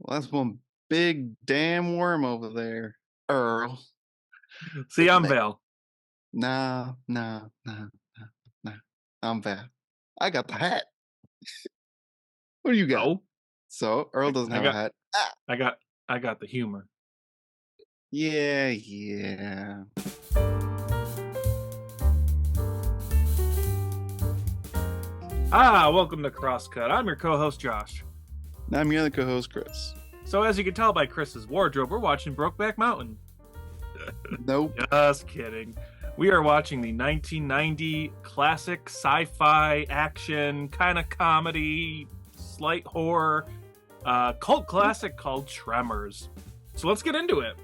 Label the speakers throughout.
Speaker 1: Well, that's one big damn worm over there, Earl.
Speaker 2: See, I'm
Speaker 1: Ma-
Speaker 2: Val.
Speaker 1: Nah, nah, nah, nah, nah. I'm bad. I got the hat. What do you got?
Speaker 2: Oh,
Speaker 1: So Earl
Speaker 2: I,
Speaker 1: doesn't
Speaker 2: I
Speaker 1: have a
Speaker 2: got,
Speaker 1: hat. Ah,
Speaker 2: I got, I got the humor.
Speaker 1: yeah, yeah.
Speaker 2: Welcome to Crosscut. I'm your co-host Josh.
Speaker 1: Now I'm your other co-host, Chris.
Speaker 2: So as you can tell by Chris's wardrobe, we're watching Brokeback Mountain.
Speaker 1: Nope.
Speaker 2: Just kidding. We are watching the 1990 classic sci-fi action kind of comedy, slight horror, cult classic called Tremors. So let's get into it.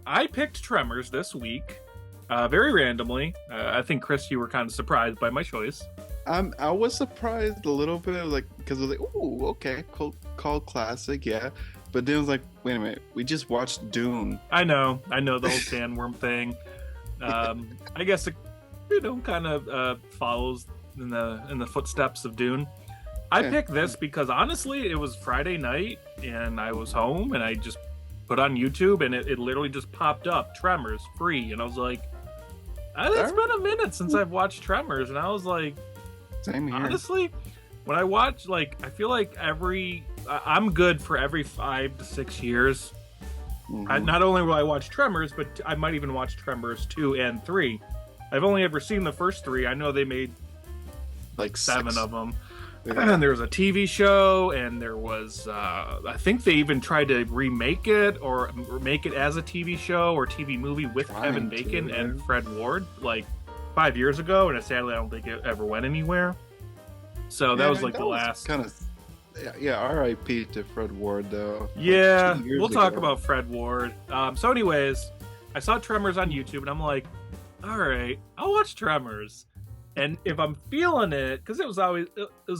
Speaker 2: I picked Tremors this week, very randomly. I think Chris, you were kind of surprised by my choice.
Speaker 1: I was surprised a little bit, like because I was like, "Ooh, okay, called classic, yeah." But then it was like, "Wait a minute, we just watched Dune."
Speaker 2: I know the whole sandworm thing. I guess it, kind of follows in the footsteps of Dune. I
Speaker 1: Yeah,
Speaker 2: picked this because honestly, it was Friday night and I was home and I just put on YouTube and it literally just popped up Tremors free, and I was like,
Speaker 1: all
Speaker 2: it's
Speaker 1: right,
Speaker 2: been a minute since I've watched Tremors, and I was like,
Speaker 1: same here.
Speaker 2: honestly, when I watch, like, I feel like I'm good for every 5 to 6 years.
Speaker 1: Hmm.
Speaker 2: Not only will I watch Tremors, but I might even watch Tremors 2 and 3. I've only ever seen the first three. I know they made like seven
Speaker 1: Six.
Speaker 2: of them.
Speaker 1: Yeah.
Speaker 2: And there was a TV show, and there was, I think they even tried to remake it or make it as a TV show or TV movie with Kevin
Speaker 1: Trying to,
Speaker 2: Bacon and
Speaker 1: right?
Speaker 2: Fred Ward like 5 years ago. And sadly, I don't think it ever went anywhere. So that
Speaker 1: Yeah,
Speaker 2: was like
Speaker 1: that
Speaker 2: the
Speaker 1: was
Speaker 2: last.
Speaker 1: kind of yeah. R.I.P. to Fred Ward though. Like two
Speaker 2: Yeah, we'll
Speaker 1: years
Speaker 2: talk
Speaker 1: ago.
Speaker 2: about Fred Ward. So, anyways, I saw Tremors on YouTube, and I'm like, all right, I'll watch Tremors. And if I'm feeling it, because it was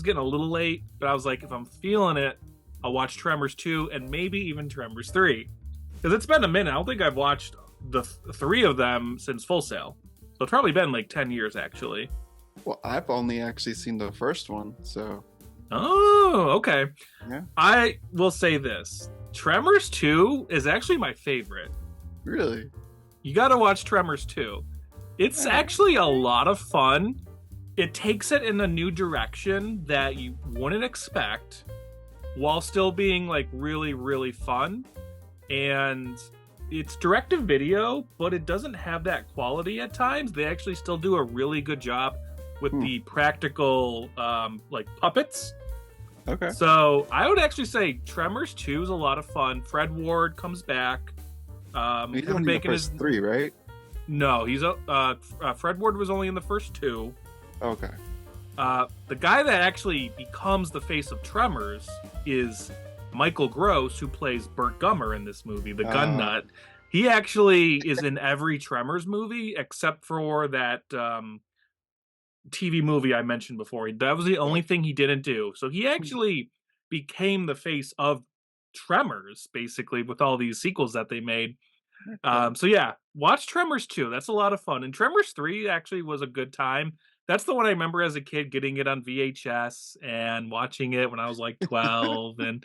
Speaker 2: getting a little late, but I was like, if I'm feeling it, I'll watch Tremors 2 and maybe even Tremors 3. Because it's been a minute. I don't think I've watched the three of them since Full Sail. So it's probably been like 10 years, actually.
Speaker 1: Well, I've only actually seen the first one, so
Speaker 2: Oh, okay.
Speaker 1: yeah.
Speaker 2: I will say this Tremors 2 is actually my favorite.
Speaker 1: Really?
Speaker 2: You got to watch Tremors 2. It's
Speaker 1: Yeah.
Speaker 2: actually a lot of fun. It takes it in a new direction that you wouldn't expect while still being like really, really fun. And it's direct to video, but it doesn't have that quality at times. They actually still do a really good job with
Speaker 1: Hmm.
Speaker 2: the practical like puppets.
Speaker 1: Okay.
Speaker 2: So I would actually say Tremors 2 is a lot of fun. Fred Ward comes back.
Speaker 1: He's
Speaker 2: Kevin
Speaker 1: only in the
Speaker 2: Bacon is
Speaker 1: first three, right?
Speaker 2: no, he's Fred Ward was only in the first two.
Speaker 1: Okay.
Speaker 2: The guy that actually becomes the face of Tremors is Michael Gross, who plays Burt Gummer in this movie, the gun
Speaker 1: Uh,
Speaker 2: nut. He actually is in every Tremors movie except for that TV movie I mentioned before. That was the only thing he didn't do. So he actually became the face of Tremors, basically, with all these sequels that they made.
Speaker 1: okay.
Speaker 2: So yeah, watch Tremors 2. That's a lot of fun. And Tremors 3 actually was a good time. That's the one I remember as a kid getting it on VHS and watching it when I was like 12. And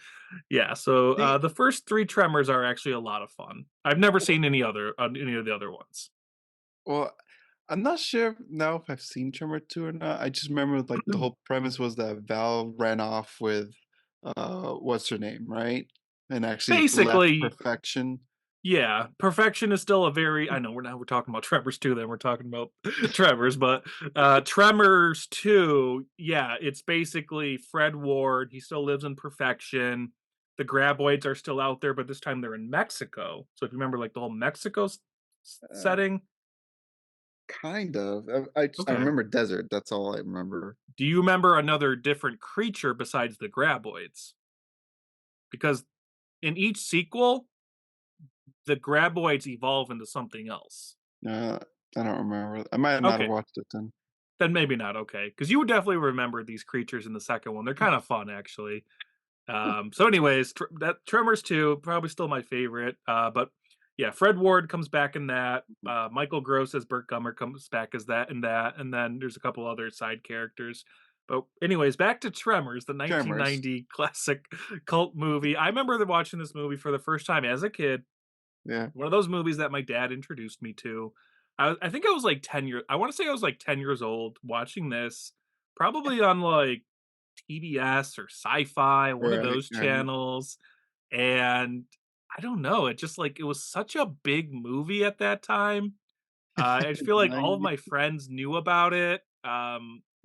Speaker 2: yeah, so
Speaker 1: See,
Speaker 2: the first three Tremors are actually a lot of fun. I've never seen any of the other ones.
Speaker 1: well, I'm not sure now if I've seen Tremor 2 or not. I just remember like the whole premise was that Val ran off with what's her name, right? And actually left
Speaker 2: Basically,
Speaker 1: Perfection.
Speaker 2: yeah, Perfection is still a very. I know we're talking about Tremors 2, then we're talking about Tremors, but Tremors 2, yeah, it's basically Fred Ward. He still lives in Perfection. The Graboids are still out there, but this time they're in Mexico. So if you remember, like the whole Mexico
Speaker 1: Uh,
Speaker 2: setting.
Speaker 1: kind of. I
Speaker 2: Okay.
Speaker 1: remember Desert. That's all I remember.
Speaker 2: Do you remember another different creature besides the Graboids? Because in each sequel, the Graboids evolve into something else.
Speaker 1: Uh, I don't remember. I might not have
Speaker 2: Okay.
Speaker 1: watched it then.
Speaker 2: Then maybe not, okay, because you would definitely remember these creatures in the second one. They're kind of fun, actually. So anyways, that Tremors 2, probably still my favorite, but yeah, Fred Ward comes back in that, Michael Gross as Burt Gummer comes back as that, and then there's a couple other side characters. But anyways, back to Tremors, the
Speaker 1: Tremors.
Speaker 2: 1990 classic cult movie. I remember watching this movie for the first time as a kid.
Speaker 1: Yeah.
Speaker 2: One of those movies that my dad introduced me to. I think I was like 10 years I wanna say I was like 10 years old watching this, probably on, like, TBS or Sci-Fi, one of
Speaker 1: Right,
Speaker 2: those
Speaker 1: right.
Speaker 2: channels, and I don't know, it just, like it was such a big movie at that time. I just feel like all of
Speaker 1: 90.
Speaker 2: my friends knew about it,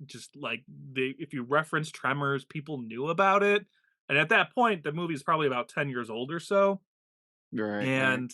Speaker 2: just, like, they if you reference Tremors, people knew about it, and at that point, the movie's probably about 10 years old or so,
Speaker 1: Right, right.
Speaker 2: and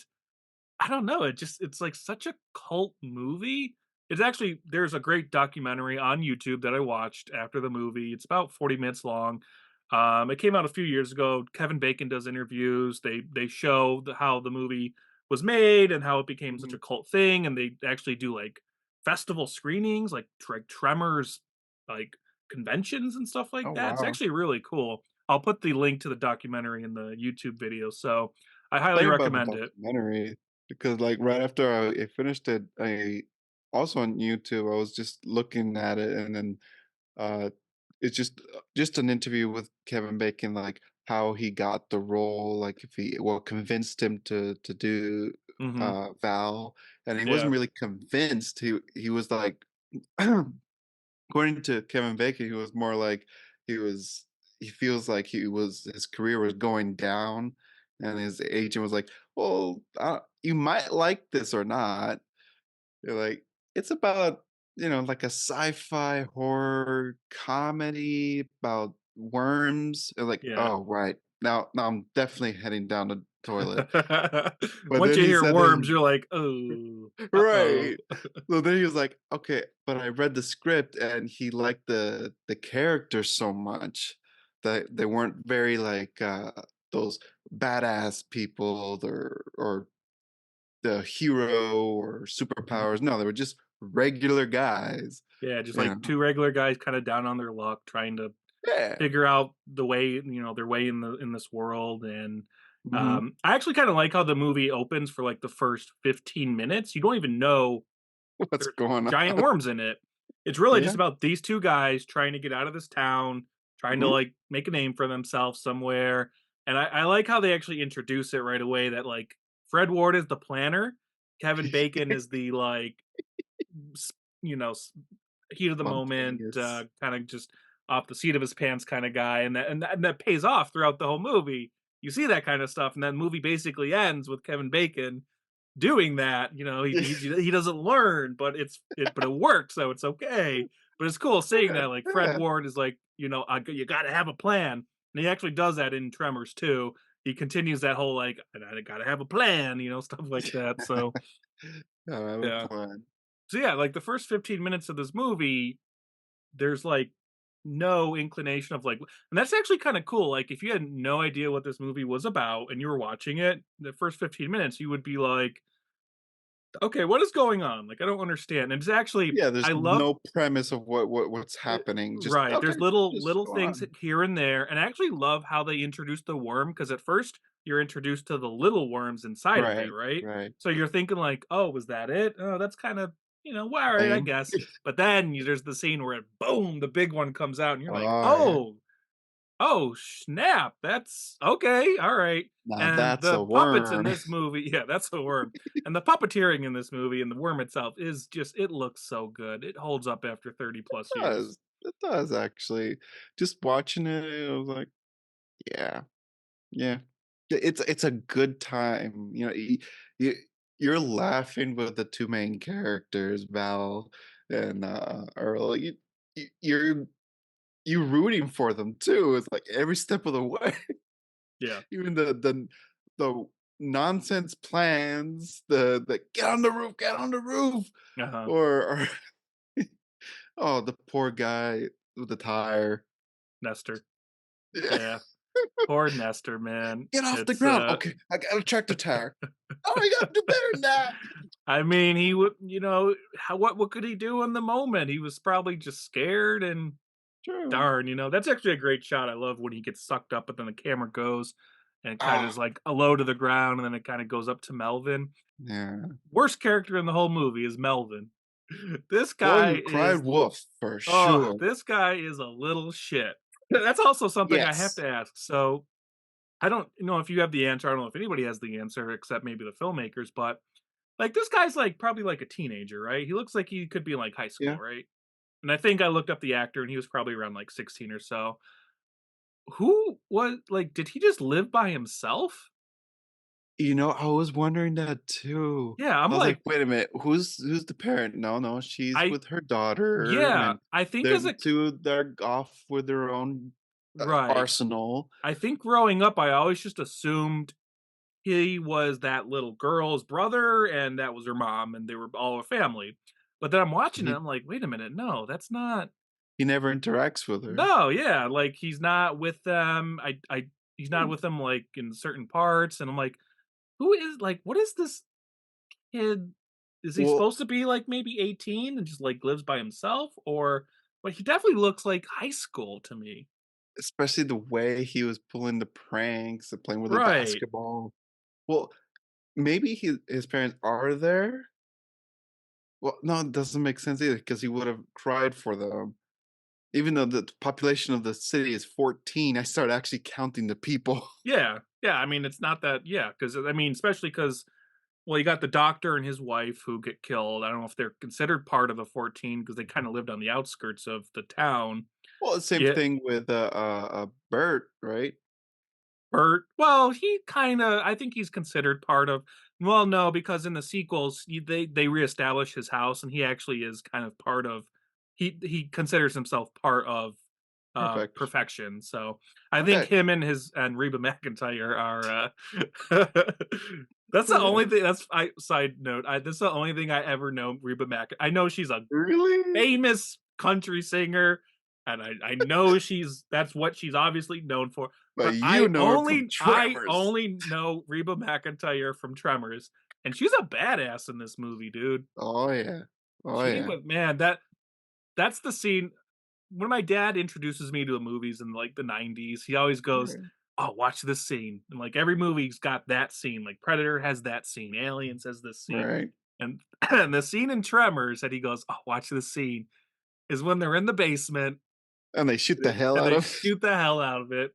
Speaker 2: I don't know, it's like such a cult movie. It's actually there's a great documentary on YouTube that I watched after the movie. It's about 40 minutes long. It came out a few years ago. Kevin Bacon does interviews. They show how the movie was made and how it became such a
Speaker 1: Mhm.
Speaker 2: cult thing, and they actually do like festival screenings, like Tremors, like conventions and stuff like
Speaker 1: Oh,
Speaker 2: that. It's
Speaker 1: wow.
Speaker 2: actually really cool. I'll put the link to the documentary in the YouTube video, so I highly
Speaker 1: Think about the
Speaker 2: recommend it.
Speaker 1: documentary because, like, right after I finished it, I also on YouTube, I was just looking at it, and then uh, it's just an interview with Kevin Bacon, like how he got the role, like if he what convinced him to do
Speaker 2: Mhm.
Speaker 1: Val, and he
Speaker 2: Yeah.
Speaker 1: wasn't really convinced. He was like, according to Kevin Bacon, he was more like he feels like his career was going down, and his agent was like, "Well, you might like this or not." They're like, "It's about, like a sci-fi horror comedy about worms." They're like,
Speaker 2: Yeah.
Speaker 1: "Oh, right. Now I'm definitely heading down the toilet." But
Speaker 2: Once
Speaker 1: then
Speaker 2: you
Speaker 1: he
Speaker 2: hear
Speaker 1: said that
Speaker 2: worms, you're like, "Oh, uh-oh."
Speaker 1: right. So then he was like, "Okay, but I read the script and he liked the characters so much that they weren't very like those badass people or the hero or
Speaker 2: Mhm.
Speaker 1: superpowers. No, they were just regular guys,
Speaker 2: Yeah, just
Speaker 1: you
Speaker 2: like
Speaker 1: know.
Speaker 2: 2 regular guys kinda down on their luck trying to
Speaker 1: Yeah.
Speaker 2: figure out the way, their way in this world, and,
Speaker 1: Hmm.
Speaker 2: I actually kinda like how the movie opens for, like, the first 15 minutes. You don't even know
Speaker 1: What's
Speaker 2: there's
Speaker 1: going
Speaker 2: giant
Speaker 1: on?
Speaker 2: worms in it. It's really
Speaker 1: Yeah.
Speaker 2: just about these 2 guys trying to get out of this town, trying to,
Speaker 1: Mhm.
Speaker 2: like, make a name for themselves somewhere, and I like how they actually introduce it right away that, like, Fred Ward is the planner, Kevin Bacon is the, like, s you know, s heat of the moment,
Speaker 1: Spontaneous.
Speaker 2: kinda just off the seat of his pants kinda guy, and that pays off throughout the whole movie. You see that kinda stuff, and that movie basically ends with Kevin Bacon doing that. He doesn't learn, but it works, so it's okay. But it's cool seeing
Speaker 1: Yeah,
Speaker 2: that, like, Fred
Speaker 1: yeah.
Speaker 2: Ward is like, you gotta have a plan, and he actually does that in Tremors too. He continues that whole, like, "I gotta have a plan," stuff like that, so,
Speaker 1: I have a
Speaker 2: yeah.
Speaker 1: plan.
Speaker 2: So, yeah, like, the first 15 minutes of this movie, there's, like, no inclination of, like and that's actually kinda cool, like, if you had no idea what this movie was about and you were watching it, the first 15 minutes, you would be like, "Okay, what is going on? Like, I don't understand." And it's actually
Speaker 1: Yeah, there's
Speaker 2: I love
Speaker 1: no premise of what's
Speaker 2: eh,
Speaker 1: happening. Just
Speaker 2: right,
Speaker 1: okay,
Speaker 2: there's little
Speaker 1: just go
Speaker 2: things
Speaker 1: on.
Speaker 2: here and there, and I actually love how they introduced the worm because at first you're introduced to the little worms inside of it,
Speaker 1: Right,
Speaker 2: right?
Speaker 1: right.
Speaker 2: So you're thinking like, "Oh, was that it? Oh, that's kinda, well, alright, I
Speaker 1: Lame.
Speaker 2: guess." But then there's the scene where boom, the big one comes out, and you're like,
Speaker 1: Oh, yeah.
Speaker 2: "Oh, snap, that's okay, alright."
Speaker 1: Now
Speaker 2: And
Speaker 1: that's
Speaker 2: the
Speaker 1: a
Speaker 2: puppets in
Speaker 1: worm.
Speaker 2: this movie yeah, that's a worm. And the puppeteering in this movie and the worm itself is just it looks so good. It holds up after 30 plus years.
Speaker 1: It does actually. Just watching it, I was like, yeah, yeah. It's a good time. You you're laughing with the two main characters, Val and Earl. You're you rooting for them too. It's like every step of the way.
Speaker 2: Yeah.
Speaker 1: Even the nonsense plans, the get on the roof,
Speaker 2: Uh-huh.
Speaker 1: or oh, the poor guy with the tire.
Speaker 2: Nestor.
Speaker 1: Yeah.
Speaker 2: Yeah. Poor Nestor, man.
Speaker 1: Get off the
Speaker 2: It's,
Speaker 1: ground. Okay, I got a tractor tire. Oh, you gotta do better than that.
Speaker 2: I mean, he would how what could he do in the moment? He was probably just scared and
Speaker 1: True.
Speaker 2: darn, that's actually a great shot. I love when he gets sucked up, but then the camera goes and it kind of
Speaker 1: Ah,
Speaker 2: is like a low to the ground, and then it kind of goes up to Melvin.
Speaker 1: yeah.
Speaker 2: Worst character in the whole movie is Melvin. This
Speaker 1: Boy
Speaker 2: guy
Speaker 1: Who
Speaker 2: is
Speaker 1: Cried Wolf for
Speaker 2: oh,
Speaker 1: sure.
Speaker 2: this guy is a little shit. That's also something I have
Speaker 1: Yes.
Speaker 2: to ask. So I don't know if you have the answer. I don't know if anybody has the answer except maybe the filmmakers, but like this guy's like probably like a teenager, right? He looks like he could be in like high school,
Speaker 1: Yeah.
Speaker 2: right? And I think I looked up the actor and he was probably around like 16 or so. Who was like did he just live by himself?
Speaker 1: I was wondering that too.
Speaker 2: Yeah, I'm
Speaker 1: I was like,
Speaker 2: like
Speaker 1: "Wait a minute, who's the parent?" No, no, she's
Speaker 2: I
Speaker 1: with her daughter,
Speaker 2: yeah,
Speaker 1: and
Speaker 2: I think
Speaker 1: they're
Speaker 2: as
Speaker 1: the
Speaker 2: a
Speaker 1: 2 they're off with their own,
Speaker 2: right.
Speaker 1: arsenal.
Speaker 2: I think growing up I always just assumed he was that little girl's brother and that was her mom and they were all a family. But then I'm watching it,
Speaker 1: He
Speaker 2: I'm like, wait a minute, no, that's not
Speaker 1: he never interacts with her.
Speaker 2: no, yeah, like he's not with them. He's not
Speaker 1: Hmm.
Speaker 2: with them like in certain parts. And I'm like, who is like what is this kid? Is he
Speaker 1: Well,
Speaker 2: supposed to be like maybe 18 and just like lives by himself? Or but he definitely looks like high school to me.
Speaker 1: especially the way he was pulling the pranks and playing with the
Speaker 2: Right.
Speaker 1: basketball. Well, maybe his parents are there? Well, no, it doesn't make sense either because he would've cried for them. Even though the population of the city is 14, I started actually counting the people.
Speaker 2: Yeah. Yeah. I mean, it's not that, yeah, because I mean, especially because well, you got the doctor and his wife who get killed. I don't know if they're considered part of the 14 because they kind of lived on the outskirts of the town.
Speaker 1: Well, the same
Speaker 2: Yeah,
Speaker 1: thing with, Bert, right?
Speaker 2: Bert. Well, he kind of. I think he's considered part of. Well, no, because in the sequels, they reestablish his house, and he actually is kind of part of. He considers himself part of
Speaker 1: Perfect.
Speaker 2: perfection. So I think
Speaker 1: Okay.
Speaker 2: him and his and Reba McIntyre are. That's the only thing. That's I side note. That's the only thing I ever know Reba Mc. I know she's a
Speaker 1: Really?
Speaker 2: famous country singer, and I know that's what she's obviously known for.
Speaker 1: But
Speaker 2: But
Speaker 1: you know her from
Speaker 2: I
Speaker 1: Tremors.
Speaker 2: only know Reba McIntyre from Tremors, and she's a badass in this movie, dude.
Speaker 1: Oh, yeah. Oh,
Speaker 2: She
Speaker 1: yeah.
Speaker 2: was man that's the scene when my dad introduces me to the movies in like the 90s. He always goes,
Speaker 1: Right.
Speaker 2: "Oh, watch this scene." And like every movie's got that scene. Like Predator has that scene, Aliens has this scene,
Speaker 1: Right.
Speaker 2: and and the scene in Tremors that he goes, "Oh, watch this scene." Is when they're in the basement
Speaker 1: And they shoot the hell
Speaker 2: and
Speaker 1: out
Speaker 2: they
Speaker 1: of
Speaker 2: shoot the hell out of it.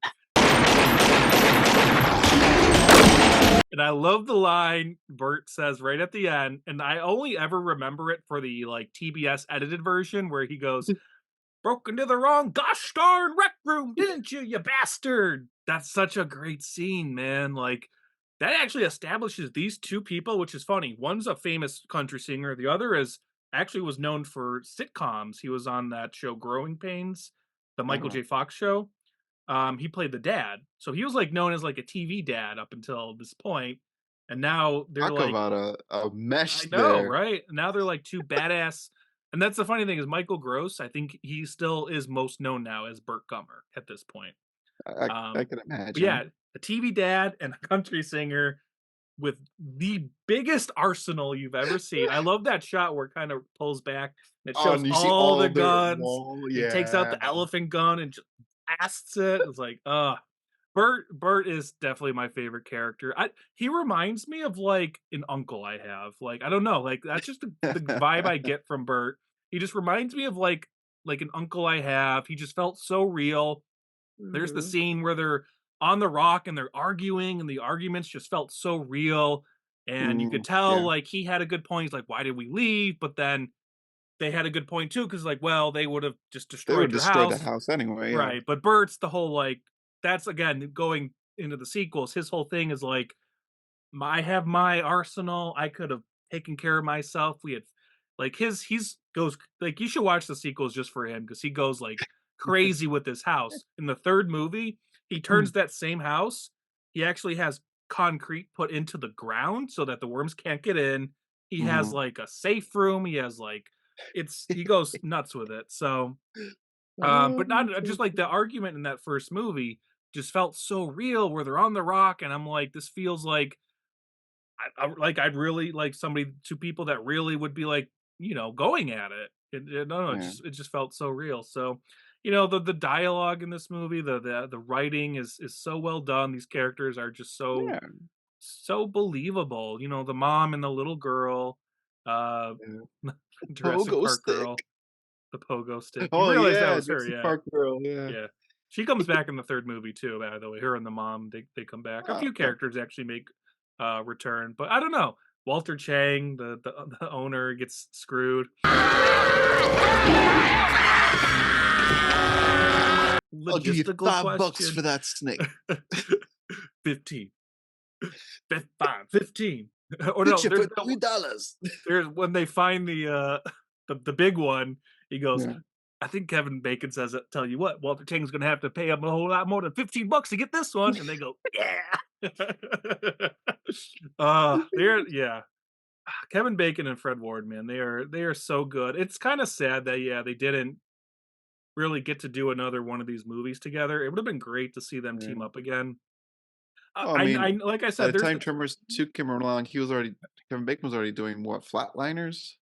Speaker 2: And I love the line Bert says right at the end, and I only ever remember it for the like TBS edited version where he goes, "Broke into the wrong gosh darn rec room, didn't you, you bastard?" That's such a great scene, man. Like that actually establishes these two people, which is funny. One's a famous country singer, the other is actually was known for sitcoms. He was on that show Growing Pains, the Michael
Speaker 1: Uh-huh.
Speaker 2: J. Fox show. He played the dad. So he was like known as like a TV dad up until this point. And now they're
Speaker 1: Talk
Speaker 2: like,
Speaker 1: about a
Speaker 2: I
Speaker 1: mesh
Speaker 2: know,
Speaker 1: there.
Speaker 2: right? Now they're like two badass. And that's the funny thing is Michael Gross, I think he still is most known now as Burt Gummer at this point.
Speaker 1: I
Speaker 2: Um,
Speaker 1: can
Speaker 2: but yeah,
Speaker 1: imagine.
Speaker 2: a TV dad and a country singer with the biggest arsenal you've ever seen. I love that shot where it kind of pulls back and it
Speaker 1: Oh,
Speaker 2: shows
Speaker 1: and you see
Speaker 2: all the
Speaker 1: all their
Speaker 2: guns.
Speaker 1: wall,
Speaker 2: He takes out
Speaker 1: yeah.
Speaker 2: the elephant gun and just blasts it. It's like, Bert is definitely my favorite character. He reminds me of like an uncle I have. Like I don't know, like that's just the vibe I get from Bert. He just reminds me of like an uncle I have. He just felt so real. There's the
Speaker 1: Mhm.
Speaker 2: scene where they're on the rock and they're arguing, and the arguments just felt so real. And you could tell
Speaker 1: Yeah.
Speaker 2: like he had a good point. He's like, "Why did we leave?" But then they had a good point too, because like, well, they would have just
Speaker 1: They would
Speaker 2: destroyed your
Speaker 1: destroy the
Speaker 2: house.
Speaker 1: house anyway, yeah.
Speaker 2: Right, but Bert's the whole, like that's again, going into the sequels, his whole thing is like, I have my arsenal, I could have taken care of myself, we had like, he's goes like, you should watch the sequels just for him because he goes, like, crazy with this house. In the 3rd movie, he turns that same house he actually has concrete put into the ground so that the worms can't get in. He has,
Speaker 1: Mhm.
Speaker 2: like, a safe room, he has, like he goes nuts with it, so
Speaker 1: Oh,
Speaker 2: but not
Speaker 1: that's so
Speaker 2: just like the
Speaker 1: cool.
Speaker 2: argument in that first movie just felt so real where they're on the rock and I'm like, this feels like like I'd really like somebody two people that really would be like, going at it. No,
Speaker 1: Yeah.
Speaker 2: it just felt so real. So, the dialogue in this movie, the writing is so well done. These characters are just so
Speaker 1: Yeah.
Speaker 2: so believable. The mom and the little girl. Uh,
Speaker 1: Yeah.
Speaker 2: Jurassic
Speaker 1: Pogo
Speaker 2: Park
Speaker 1: stick.
Speaker 2: girl, the pogo stick. You
Speaker 1: Oh
Speaker 2: realize that
Speaker 1: yeah,
Speaker 2: was her,
Speaker 1: Jurassic
Speaker 2: yeah.
Speaker 1: Park girl. Yeah.
Speaker 2: Yeah. She comes back in the 3rd movie too, by the way. Her and the mom, they come back. A
Speaker 1: Oh,
Speaker 2: few
Speaker 1: okay.
Speaker 2: characters actually make, return, but I don't know. Walter Chang, the owner, gets screwed.
Speaker 1: I'll give you
Speaker 2: Logistical
Speaker 1: $5
Speaker 2: question.
Speaker 1: for that snake.
Speaker 2: 15. 5, 15. Or
Speaker 1: Hit
Speaker 2: no,
Speaker 1: you
Speaker 2: there's
Speaker 1: for
Speaker 2: no
Speaker 1: $3.
Speaker 2: there's when they find the big one, he goes,
Speaker 1: Yeah.
Speaker 2: I think Kevin Bacon says it, tell you what, Walter Chang's gonna have to pay him a whole lot more than $15 to get this one. And they go, yeah. They're yeah. Kevin Bacon and Fred Ward, man, they are so good. It's kind of sad that yeah, they didn't really get to do another one of these movies together. It would have been great to see them team
Speaker 1: Yeah.
Speaker 2: up again.
Speaker 1: Well, I mean,
Speaker 2: I like I
Speaker 1: by
Speaker 2: said,
Speaker 1: the
Speaker 2: there's
Speaker 1: time Tremors 2 came along, Kevin Bacon was already doing what, Flatliners?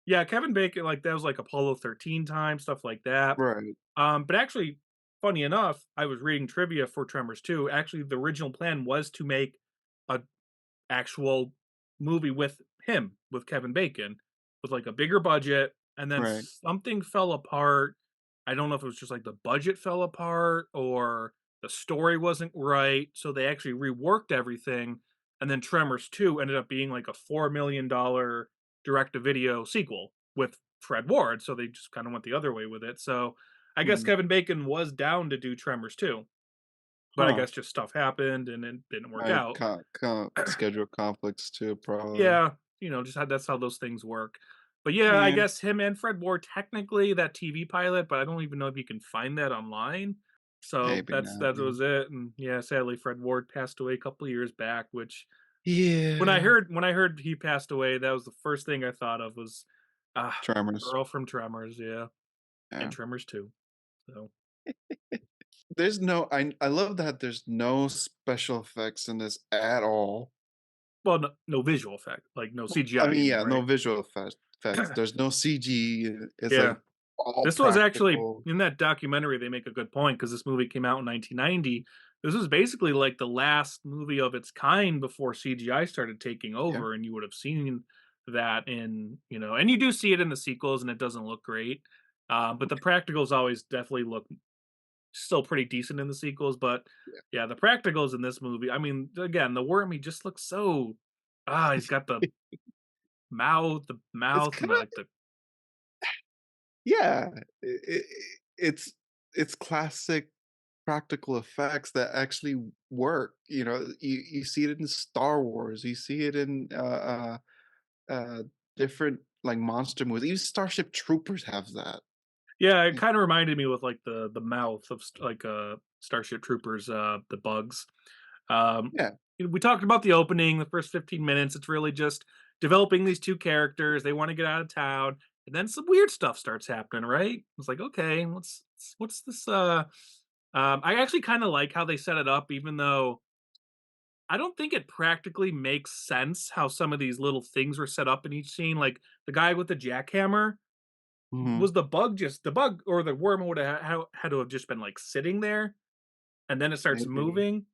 Speaker 2: yeah, Kevin Bacon, like that was like Apollo 13 time, stuff like that.
Speaker 1: Right.
Speaker 2: But actually, funny enough, I was reading trivia for Tremors 2. Actually, the original plan was to make a actual movie with him, with Kevin Bacon, with like a bigger budget, and then
Speaker 1: Right.
Speaker 2: something fell apart. I don't know if it was just like the budget fell apart or the story wasn't right. So they actually reworked everything. And then Tremors 2 ended up being like a $4 million direct to video sequel with Fred Ward. So they just kind of went the other way with it. So I guess
Speaker 1: Hmm.
Speaker 2: Kevin Bacon was down to do Tremors 2, but I
Speaker 1: Huh.
Speaker 2: guess just stuff happened and it didn't work
Speaker 1: Right.
Speaker 2: out.
Speaker 1: Schedule conflicts too, probably.
Speaker 2: Yeah, just how that's how those things work. But yeah, I
Speaker 1: Yeah.
Speaker 2: guess him and Fred Ward technically that TV pilot, but I don't even know if you can find that online. So
Speaker 1: Maybe not.
Speaker 2: that
Speaker 1: Yeah.
Speaker 2: was it. And yeah, sadly Fred Ward passed away a couple of years back, which
Speaker 1: Yeah.
Speaker 2: when I heard he passed away, that was the first thing I thought of was the
Speaker 1: Tremors.
Speaker 2: girl from Tremors, yeah. And
Speaker 1: Yeah.
Speaker 2: Tremors 2. So
Speaker 1: There's no I love that there's no special effects in this at all.
Speaker 2: well no visual effect, like no
Speaker 1: I
Speaker 2: CGI, you
Speaker 1: mean,
Speaker 2: mean,
Speaker 1: yeah, no
Speaker 2: right?
Speaker 1: visual effects. There's no CG. It's
Speaker 2: Yeah.
Speaker 1: like all
Speaker 2: This was actually
Speaker 1: practical.
Speaker 2: in that documentary, they make a good point because this movie came out in 1990. This was basically like the last movie of its kind before CGI started taking
Speaker 1: Yeah.
Speaker 2: over, and you would have seen that and you do see it in the sequels, and it doesn't look great. But the practicals always definitely look still pretty decent in the sequels. But
Speaker 1: Yeah.
Speaker 2: yeah, the practicals in this movie, I mean, again, the worm, he just looks so he's got the
Speaker 1: It's
Speaker 2: mouth and
Speaker 1: kind
Speaker 2: the,
Speaker 1: of
Speaker 2: like the
Speaker 1: yeah. It's it's classic practical effects that actually work. You see it in Star Wars. You see it in different like monster movies. Even Starship Troopers have that.
Speaker 2: Yeah, it
Speaker 1: Yeah.
Speaker 2: kinda reminded me with, like, the mouth of Starship Troopers, the bugs. Um,
Speaker 1: Yeah.
Speaker 2: we talked about the opening, the first 15 minutes, it's really just developing these 2 characters, they wanna get out of town, and then some weird stuff starts happening, right? It's like, "Okay, what's this?" I actually kinda like how they set it up even though I don't think it practically makes sense how some of these little things were set up in each scene, like, the guy with the jackhammer,
Speaker 1: Hmm.
Speaker 2: was the bug or the worm would have had to have just been, like, sitting there, and then it starts
Speaker 1: Maybe.
Speaker 2: moving?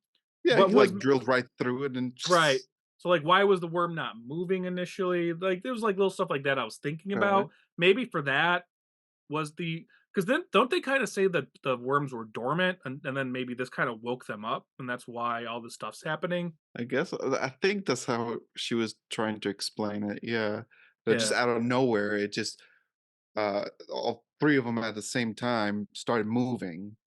Speaker 1: Yeah,
Speaker 2: What
Speaker 1: he
Speaker 2: was
Speaker 1: like drilled right through it and
Speaker 2: right. So, like, why was the worm not moving initially? Like, there was, like, little stuff like that I was thinking
Speaker 1: right.
Speaker 2: about. Maybe for that was because then don't they kinda say that the worms were dormant and then maybe this kinda woke them up, and that's why all this stuff's happening?
Speaker 1: I guess I think that's how she was trying to explain it. Yeah, that just
Speaker 2: Yeah.
Speaker 1: out of nowhere, it just all three of them at the same time started moving.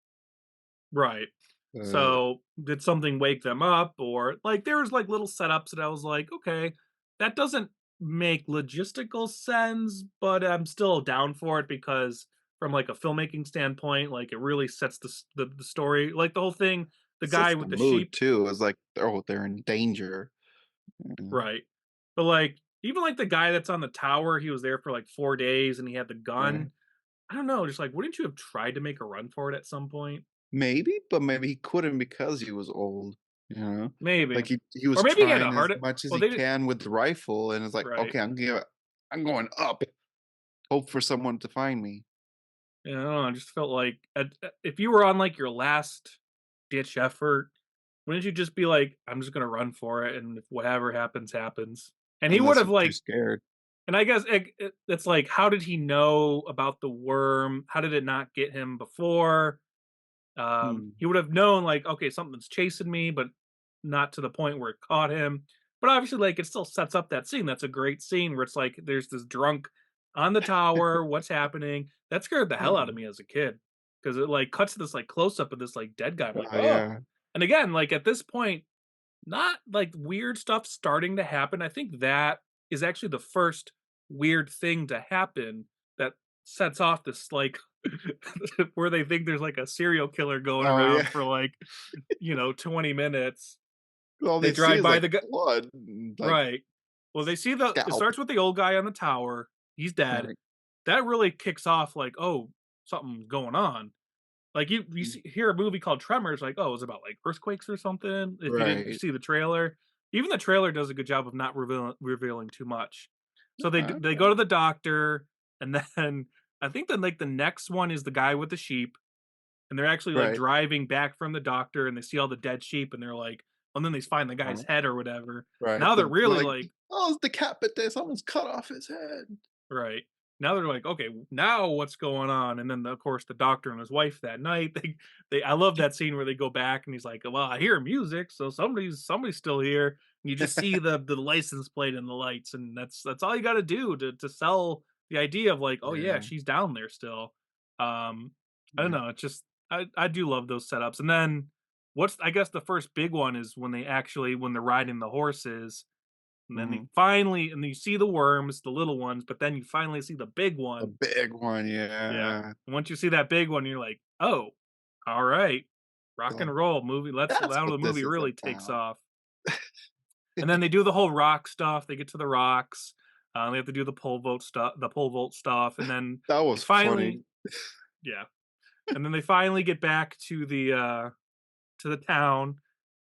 Speaker 2: Right.
Speaker 1: Uh,
Speaker 2: So, did something wake them up or like there was like little setups that I was like, okay, that doesn't make logistical sense, but I'm still down for it because from like a filmmaking standpoint, like it really sets the story, like the whole thing, the
Speaker 1: it
Speaker 2: guy
Speaker 1: sets the
Speaker 2: with the
Speaker 1: mood
Speaker 2: sheep,
Speaker 1: too. It's like, oh, they're in danger. Yeah.
Speaker 2: right? But like even like the guy that's on the tower, he was there for like 4 days and he had the
Speaker 1: Right.
Speaker 2: gun. I don't know, just like wouldn't you have tried to make a run for it at some point?
Speaker 1: Maybe, but maybe he couldn't because he was old.
Speaker 2: Maybe.
Speaker 1: Like he
Speaker 2: Or
Speaker 1: was
Speaker 2: maybe he had a
Speaker 1: trying as
Speaker 2: heart.
Speaker 1: much as
Speaker 2: Well,
Speaker 1: he
Speaker 2: they did,
Speaker 1: can with the rifle, and it's like,
Speaker 2: right.
Speaker 1: okay, I'm going up. Hope for someone to find me.
Speaker 2: Yeah, I don't know, I just felt like if you were on, like, your last ditch effort, wouldn't you just be like, "I'm just gonna run for it, and if whatever happens, happens." And he would
Speaker 1: Unless
Speaker 2: have,
Speaker 1: you're too
Speaker 2: like
Speaker 1: scared.
Speaker 2: And I guess it's like, how did he know about the worm? How did it not get him before?
Speaker 1: Hmm.
Speaker 2: He would have known, like, okay, something's chasing me, but not to the point where it caught him. But obviously, like, it still sets up that scene. That's a great scene where it's like there's this drunk on the tower. What's happening? That scared the hell out of
Speaker 1: Yeah.
Speaker 2: me as a kid because it like cuts to this like close up of this like dead guy. I'm like,
Speaker 1: Oh
Speaker 2: oh.
Speaker 1: yeah.
Speaker 2: And again, like at this point, not like weird stuff starting to happen. I think that is actually the first weird thing to happen that sets off this like where they think there's like a serial killer going
Speaker 1: Oh
Speaker 2: around
Speaker 1: yeah.
Speaker 2: for like, 20 minutes.
Speaker 1: All
Speaker 2: They
Speaker 1: they see
Speaker 2: drive
Speaker 1: is
Speaker 2: by
Speaker 1: like
Speaker 2: the guy.
Speaker 1: blood, and, like
Speaker 2: Right. Well, they see the it
Speaker 1: scalp.
Speaker 2: starts with the old guy on the tower. He's dead.
Speaker 1: Right.
Speaker 2: That really kicks off like, oh, something's going on. Like hear a movie called Tremors, like, oh, it's about like earthquakes or something. If you didn't
Speaker 1: Right.
Speaker 2: see the trailer, even the trailer does a good job of not revealing too much. So they
Speaker 1: Okay.
Speaker 2: go to the doctor, and then I think then like the next one is the guy with the sheep, and they're actually like
Speaker 1: Right.
Speaker 2: driving back from the doctor, and they see all the dead sheep, and they're like, and then they find the guy's
Speaker 1: Oh,
Speaker 2: head or whatever.
Speaker 1: right.
Speaker 2: Now they're really
Speaker 1: Like,
Speaker 2: like,
Speaker 1: oh, it's decapitated. Someone's cut off his head.
Speaker 2: right. Now they're like, "Okay, now what's going on?" And then, of course, the doctor and his wife that night, they I love that scene where they go back and he's like, "Well, I hear music, so somebody's still here." And you just see the license plate and the lights, and that's all you gotta do to sell the idea of like, "Oh, yeah,
Speaker 1: Yeah.
Speaker 2: she's down there still." Um, I don't
Speaker 1: Yeah.
Speaker 2: know, it's just I do love those setups. And then what's I guess the first big one is when they're riding the horses and then they
Speaker 1: Mhm.
Speaker 2: finally and you see the worms, the little ones, but then you finally see the big
Speaker 1: A
Speaker 2: one.
Speaker 1: big one,
Speaker 2: Yeah.
Speaker 1: yeah.
Speaker 2: And once you see that big one, you're like, "Oh, all right. Rock and
Speaker 1: So,
Speaker 2: roll movie. Let's
Speaker 1: that's
Speaker 2: now
Speaker 1: what
Speaker 2: the
Speaker 1: this
Speaker 2: movie
Speaker 1: is
Speaker 2: really takes
Speaker 1: about.
Speaker 2: off." And then they do the whole rock stuff. They get to the rocks. They have to do the pole vault stuff, and then
Speaker 1: That
Speaker 2: they
Speaker 1: was
Speaker 2: finally,
Speaker 1: funny.
Speaker 2: yeah, and then they finally get back to the town,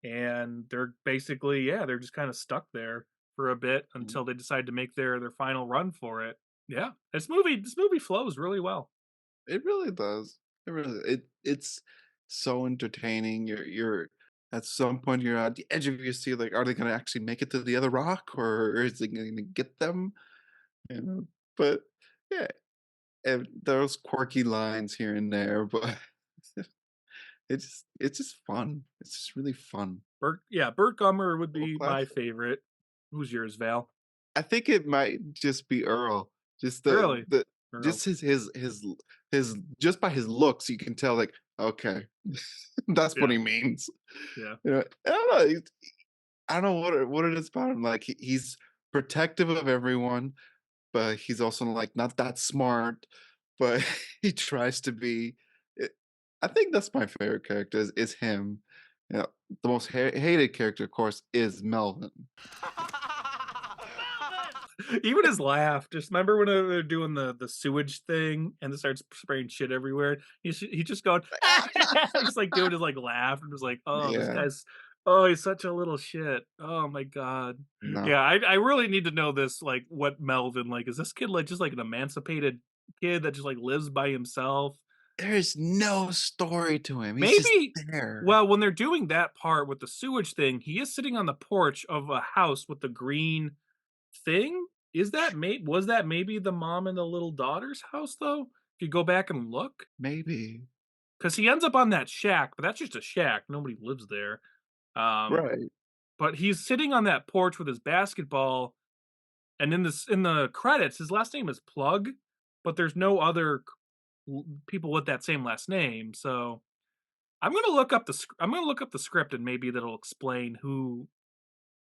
Speaker 2: and they're basically, yeah, they're just kind of stuck there for a bit
Speaker 1: Mhm.
Speaker 2: until they decide to make their final run for it. Yeah, this movie flows really well.
Speaker 1: It really does. It really it's so entertaining. You're at some point you're at the edge of your seat, like, are they gonna actually make it to the other rock, or is it gonna get them? You know? But yeah, and those quirky lines here and there, but it's just fun. It's just really fun.
Speaker 2: Burt Gummer would
Speaker 1: Little
Speaker 2: be my
Speaker 1: classic.
Speaker 2: favorite. Who's yours, Val?
Speaker 1: I think it might just be Earl. Just
Speaker 2: Really?
Speaker 1: the
Speaker 2: Earl.
Speaker 1: just his just by his looks, you can tell, like, okay, that's what
Speaker 2: Yeah,
Speaker 1: he means.
Speaker 2: yeah.
Speaker 1: I don't know. I don't know what it is about him. Like, he's protective of everyone, but he's also like not that smart. But he tries to be. It, I think that's my favorite character is him. You know, the most hated character, of course, is Melvin.
Speaker 2: Even his laugh. Just remember when they're doing the sewage thing and it starts spraying shit everywhere. He just going just like doing his like laugh and was like, oh, this
Speaker 1: Yeah.
Speaker 2: guy's oh, he's such a little shit. Oh my god.
Speaker 1: No.
Speaker 2: Yeah, I really need to know this. Like, what Melvin like? Is this kid like just like an emancipated kid that just like lives by himself?
Speaker 1: There's no story to him. He's just
Speaker 2: Maybe.
Speaker 1: there.
Speaker 2: Well, when they're doing that part with the sewage thing, he is sitting on the porch of a house with the green thing. Is that was that maybe the mom and the little daughter's house though? If you go back and look,
Speaker 1: Maybe.
Speaker 2: because he ends up on that shack, but that's just a shack. Nobody lives there. Um,
Speaker 1: Right.
Speaker 2: but he's sitting on that porch with his basketball, and in the credits, his last name is Plug, but there's no other people with that same last name. So I'm gonna look up the script, and maybe that'll explain who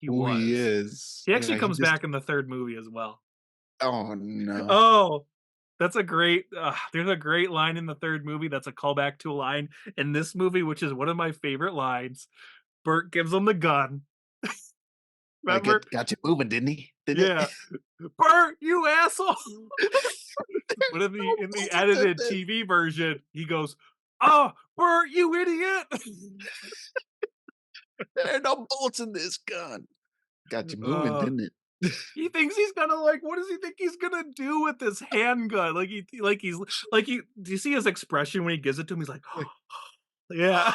Speaker 2: he
Speaker 1: Who he
Speaker 2: was.
Speaker 1: is.
Speaker 2: He actually
Speaker 1: Yeah, he
Speaker 2: comes
Speaker 1: just
Speaker 2: back in the third movie as well.
Speaker 1: oh, no.
Speaker 2: Oh, that's a great there's a great line in the third movie that's a callback to a line in this movie, which is one of my favorite lines. Bert gives him the gun.
Speaker 1: I
Speaker 2: Remember?
Speaker 1: got you moving, didn't he? Didn't
Speaker 2: Yeah.
Speaker 1: it?
Speaker 2: "Bert, you asshole!" But
Speaker 1: There's no
Speaker 2: in the
Speaker 1: bullets in
Speaker 2: edited
Speaker 1: this.
Speaker 2: TV version, he goes, "Oh, Bert, you idiot!"
Speaker 1: There are no bullets in this gun. Got you moving,
Speaker 2: Uh,
Speaker 1: didn't it?
Speaker 2: he thinks he's gonna like what does he think he's gonna do with this handgun? Like he's like he do you see his expression when he gives it to him? He's like,
Speaker 1: Like,
Speaker 2: Yeah.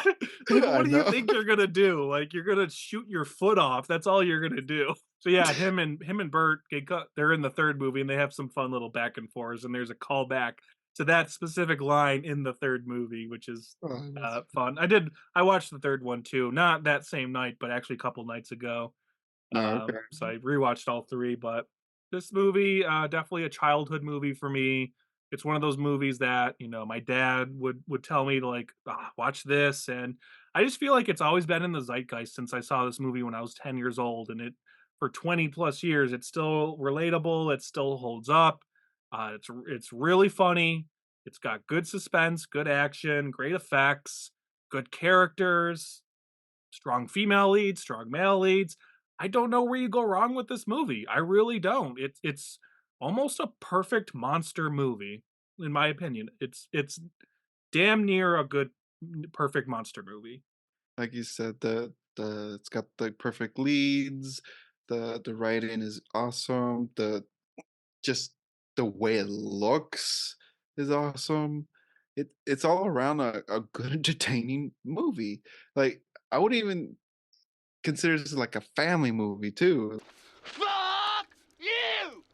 Speaker 2: Like,
Speaker 1: I
Speaker 2: what do you
Speaker 1: know.
Speaker 2: think you're gonna do? Like, you're gonna shoot your foot off. That's all you're gonna do. So yeah, him and Bert, they're in the third movie, and they have some fun little back and forths. And there's a callback to that specific line in the third movie, which is
Speaker 1: Oh, that's
Speaker 2: fun. I watched the third one too, not that same night, but actually a couple nights ago.
Speaker 1: no, okay.
Speaker 2: So I rewatched all three, but this movie, definitely a childhood movie for me. It's one of those movies that my dad would tell me to like watch this, and I just feel like it's always been in the zeitgeist since I saw this movie when I was 10 years old, and it for 20 plus years, it's still relatable. It still holds up. It's really funny. It's got good suspense, good action, great effects, good characters, strong female leads, strong male leads. I don't know where you go wrong with this movie. I really don't. It's almost a perfect monster movie, in my opinion. It's damn near a good, perfect monster movie.
Speaker 1: Like you said, the it's got the perfect leads. The writing is awesome. Just the way it looks is awesome. It's all around a good entertaining movie. Like I would even consider this like a family movie too.
Speaker 3: Fuck you!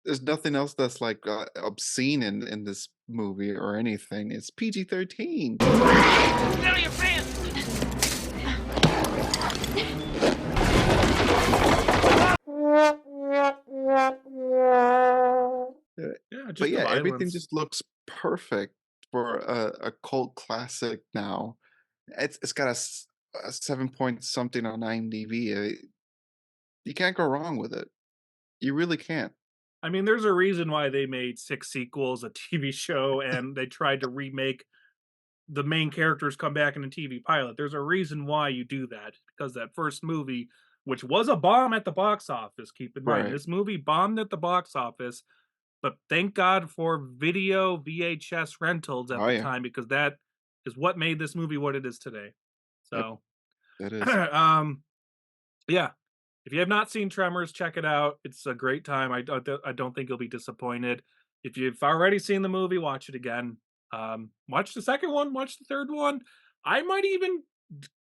Speaker 1: There's nothing else that's like obscene in this movie or anything. It's PG-13.
Speaker 3: None of your friends!
Speaker 2: Yeah,
Speaker 1: But
Speaker 2: just the
Speaker 1: yeah, everything
Speaker 2: violence.
Speaker 1: just looks perfect for a cult classic now. It's got a 7 point something on IMDb. You can't go wrong with it. You really can't.
Speaker 2: I mean, there's a reason why they made six sequels, a TV show, and they tried to remake the main characters come back in a TV pilot. There's a reason why you do that because that first movie, which was a bomb at the box office, keep in mind,
Speaker 1: Right.
Speaker 2: this movie bombed at the box office, but thank God for video VHS rentals at
Speaker 1: Oh
Speaker 2: the
Speaker 1: yeah.
Speaker 2: time because that is what made this movie what it is today.
Speaker 1: Yep.
Speaker 2: So,
Speaker 1: That is.
Speaker 2: um, yeah, if you have not seen Tremors, check it out. It's a great time. I don't think you'll be disappointed. If you've already seen the movie, watch it again. Watch the second one, watch the third one. I might even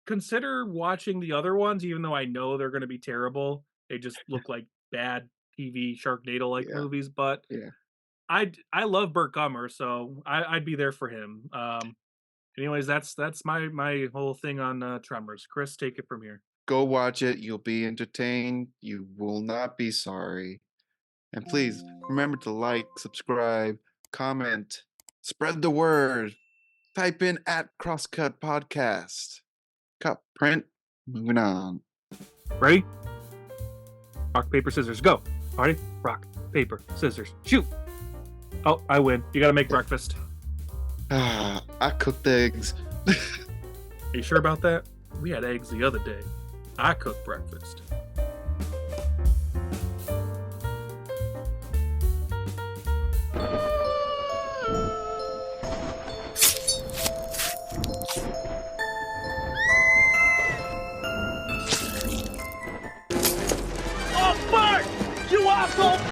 Speaker 2: consider watching the other ones, even though I know they're going to be terrible. They just look like bad TV Sharknado like
Speaker 1: Yeah.
Speaker 2: movies. But
Speaker 1: Yeah.
Speaker 2: I love Burt Gummer, so I'd be there for him. Anyways, that's my whole thing on Tremors. Chris, take it from here.
Speaker 1: Go watch it. You'll be entertained. You will not be sorry. And please remember to like, subscribe, comment, spread the word. Type in at Crosscut Podcast. Cut print. Moving on.
Speaker 2: Ready? Rock, paper, scissors, go. Ready? Rock, paper, scissors, shoot. Oh, I win. You gotta make breakfast.
Speaker 1: I cooked eggs.
Speaker 2: Are you sure about that? We had eggs the other day. I cooked breakfast.
Speaker 3: Oh, Bart! You asshole!